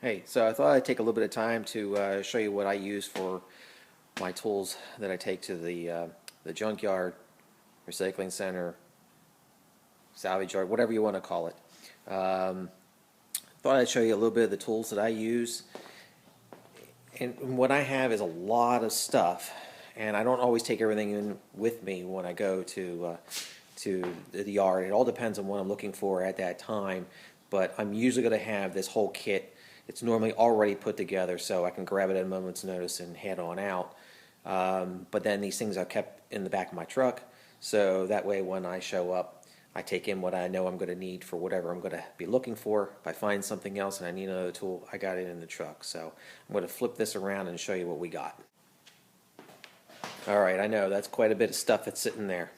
Hey, so I thought I'd take a little bit of time to show you what I use for my tools that I take to the junkyard, recycling center, salvage yard, whatever you want to call it. Thought I'd show you a little bit of the tools that I use. And what I have is a lot of stuff, and I don't always take everything in with me when I go to the yard. It all depends on what I'm looking for at that time, but I'm usually going to have this whole kit. It's normally already put together, so I can grab it at a moment's notice and head on out. But then these things are kept in the back of my truck, so that way when I show up, I take in what I know I'm going to need for whatever I'm going to be looking for. If I find something else and I need another tool, I got it in the truck. So I'm going to flip this around and show you what we got. Alright, I know that's quite a bit of stuff that's sitting there.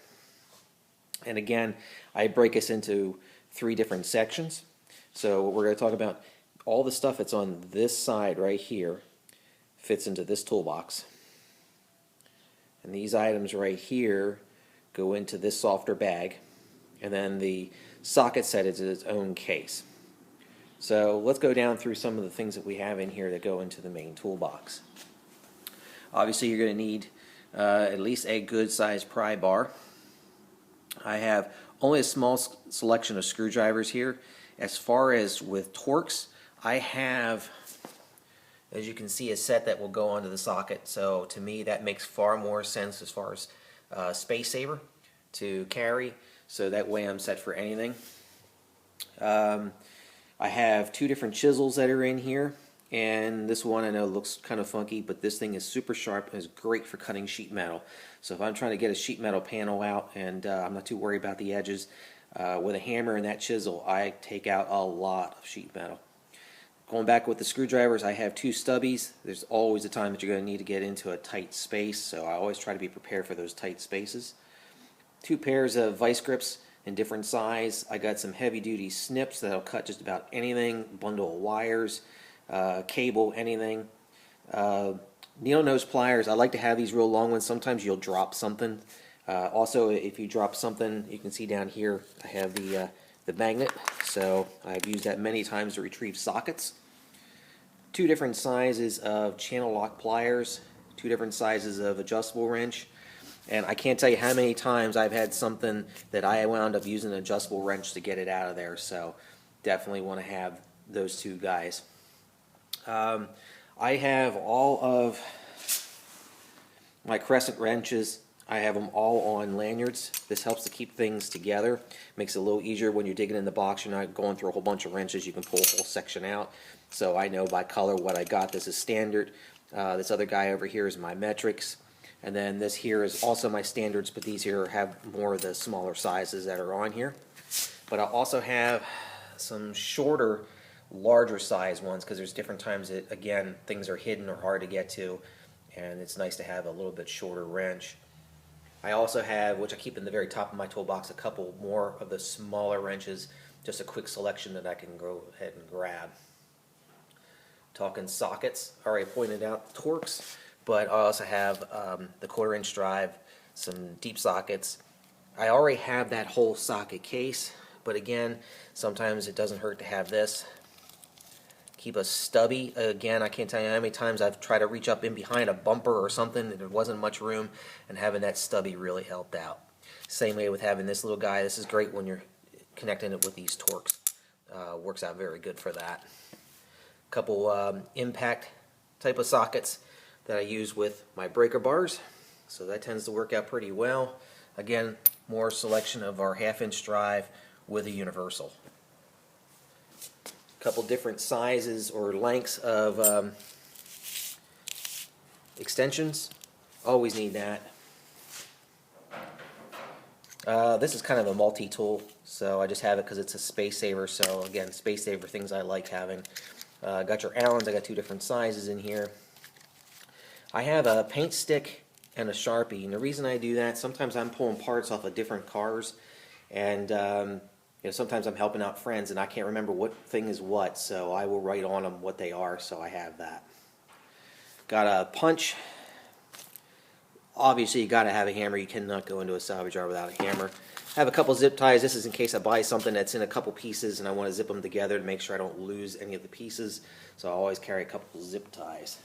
And again, I break this into 3 different sections. So what we're going to talk about, all the stuff that's on this side right here fits into this toolbox. And these items right here go into this softer bag. And then the socket set is its own case. So let's go down through some of the things that we have in here that go into the main toolbox. Obviously you're going to need at least a good sized pry bar. I have only a small selection of screwdrivers here. As far as with Torx, I have, as you can see, a set that will go onto the socket. So to me that makes far more sense as far as space saver to carry. So that way I'm set for anything. I have 2 different chisels that are in here, and this one I know looks kind of funky, but this thing is super sharp and is great for cutting sheet metal. So if I'm trying to get a sheet metal panel out and I'm not too worried about the edges, with a hammer and that chisel I take out a lot of sheet metal. Going back with the screwdrivers, I have 2 stubbies. There's always a time that you're going to need to get into a tight space, so I always try to be prepared for those tight spaces. 2 pairs of vice grips in different size. I got some heavy duty snips that'll cut just about anything, bundle of wires, cable, anything. Needle nose pliers, I like to have these real long ones. Sometimes you'll drop something. Also, if you drop something, you can see down here I have the magnet, so I've used that many times to retrieve sockets. 2 different sizes of channel lock pliers, 2 different sizes of adjustable wrench. And I can't tell you how many times I've had something that I wound up using an adjustable wrench to get it out of there, so definitely want to have those 2 guys. I have all of my Crescent Wrenches. I have them all on lanyards. This helps to keep things together. Makes it a little easier when you're digging in the box. You're not going through a whole bunch of wrenches. You can pull a whole section out. So I know by color what I got. This is standard. This other guy over here is my metrics. And then this here is also my standards, but these here have more of the smaller sizes that are on here. But I also have some shorter, larger size ones because there's different times that, again, things are hidden or hard to get to, and it's nice to have a little bit shorter wrench. I also have, which I keep in the very top of my toolbox, a couple more of the smaller wrenches, just a quick selection that I can go ahead and grab. Talking sockets, I already pointed out Torx. But I also have the 1/4-inch drive, some deep sockets. I already have that whole socket case, but again, sometimes it doesn't hurt to have this. Keep a stubby. Again, I can't tell you how many times I've tried to reach up in behind a bumper or something and there wasn't much room, and having that stubby really helped out. Same way with having this little guy. This is great when you're connecting it with these Torx. Works out very good for that. Couple impact type of sockets that I use with my breaker bars, so that tends to work out pretty well. Again, more selection of our 1/2-inch drive with a universal. A couple different sizes or lengths of extensions, always need that. This is kind of a multi-tool, so I just have it because it's a space saver. So again, space saver things I like having. Got your Allens, I got 2 different sizes in here. I have a paint stick and a Sharpie, and the reason I do that, sometimes I'm pulling parts off of different cars, and sometimes I'm helping out friends and I can't remember what thing is what, so I will write on them what they are, so I have that. Got a punch, Obviously, you got to have a hammer. You cannot go into a salvage yard without a hammer. I have a couple zip ties. This is in case I buy something that's in a couple pieces and I want to zip them together to make sure I don't lose any of the pieces. So I always carry a couple zip ties.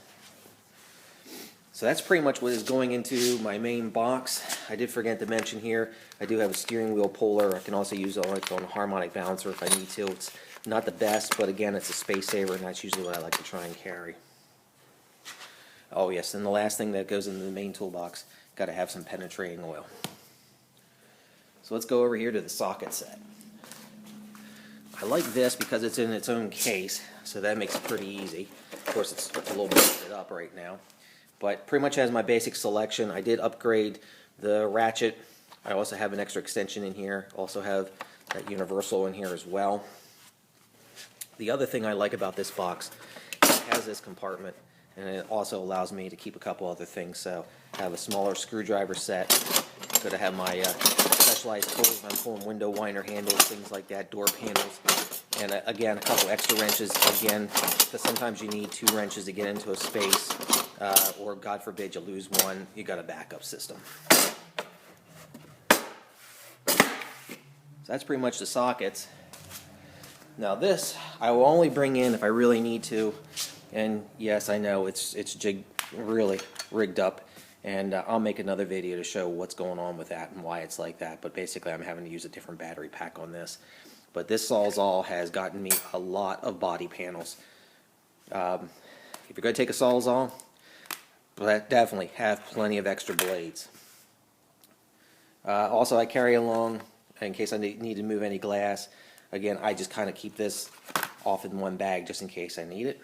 So that's pretty much what is going into my main box. I did forget to mention here, I do have a steering wheel puller. I can also use it on a harmonic balancer if I need to. It's not the best, but again, it's a space saver, and that's usually what I like to try and carry. Oh yes, and the last thing that goes into the main toolbox, got to have some penetrating oil. So let's go over here to the socket set. I like this because it's in its own case, so that makes it pretty easy. Of course, it's a little busted up right now, but pretty much has my basic selection. I did upgrade the ratchet. I also have an extra extension in here. Also have that universal in here as well. The other thing I like about this box, it has this compartment, and it also allows me to keep a couple other things. So I have a smaller screwdriver set. Going to have my specialized tools when I'm pulling window winder handles, things like that, door panels, and again, a couple extra wrenches, again, because sometimes you need 2 wrenches to get into a space, or God forbid you lose one, you got a backup system. So that's pretty much the sockets. Now this, I will only bring in if I really need to, and yes, I know it's really rigged up, and I'll make another video to show what's going on with that and why it's like that, but basically I'm having to use a different battery pack on this. But this Sawzall has gotten me a lot of body panels. If you're going to take a Sawzall, definitely have plenty of extra blades. Also, I carry along, in case I need to move any glass, again, I just kind of keep this off in one bag just in case I need it.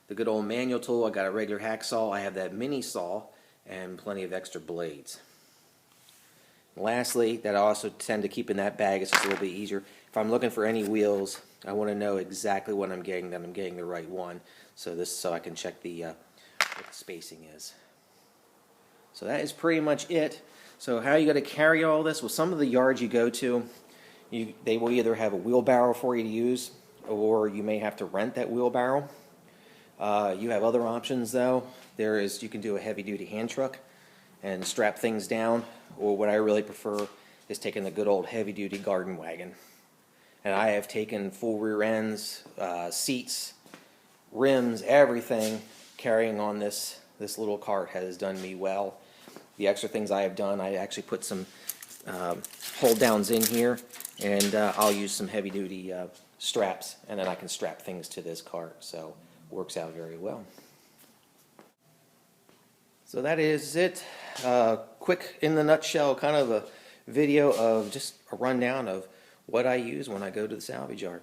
The good old manual tool, I got a regular hacksaw, I have that mini saw, and plenty of extra blades. Lastly, that I also tend to keep in that bag, it's just a little bit easier. If I'm looking for any wheels, I want to know exactly what I'm getting, that I'm getting the right one, so I can check what the spacing is. So that is pretty much it. So how are you going to carry all this? Well, some of the yards you go to, they will either have a wheelbarrow for you to use, or you may have to rent that wheelbarrow. You have other options though. You can do a heavy-duty hand truck and strap things down, or what I really prefer is taking the good old heavy-duty garden wagon. And I have taken full rear ends, seats, rims, everything. Carrying on this little cart has done me well. The extra things I have done, I actually put some hold downs in here, and I'll use some heavy-duty straps, and then I can strap things to this cart. So works out very well. So that is it. Quick, in the nutshell, kind of a video of just a rundown of what I use when I go to the salvage yard.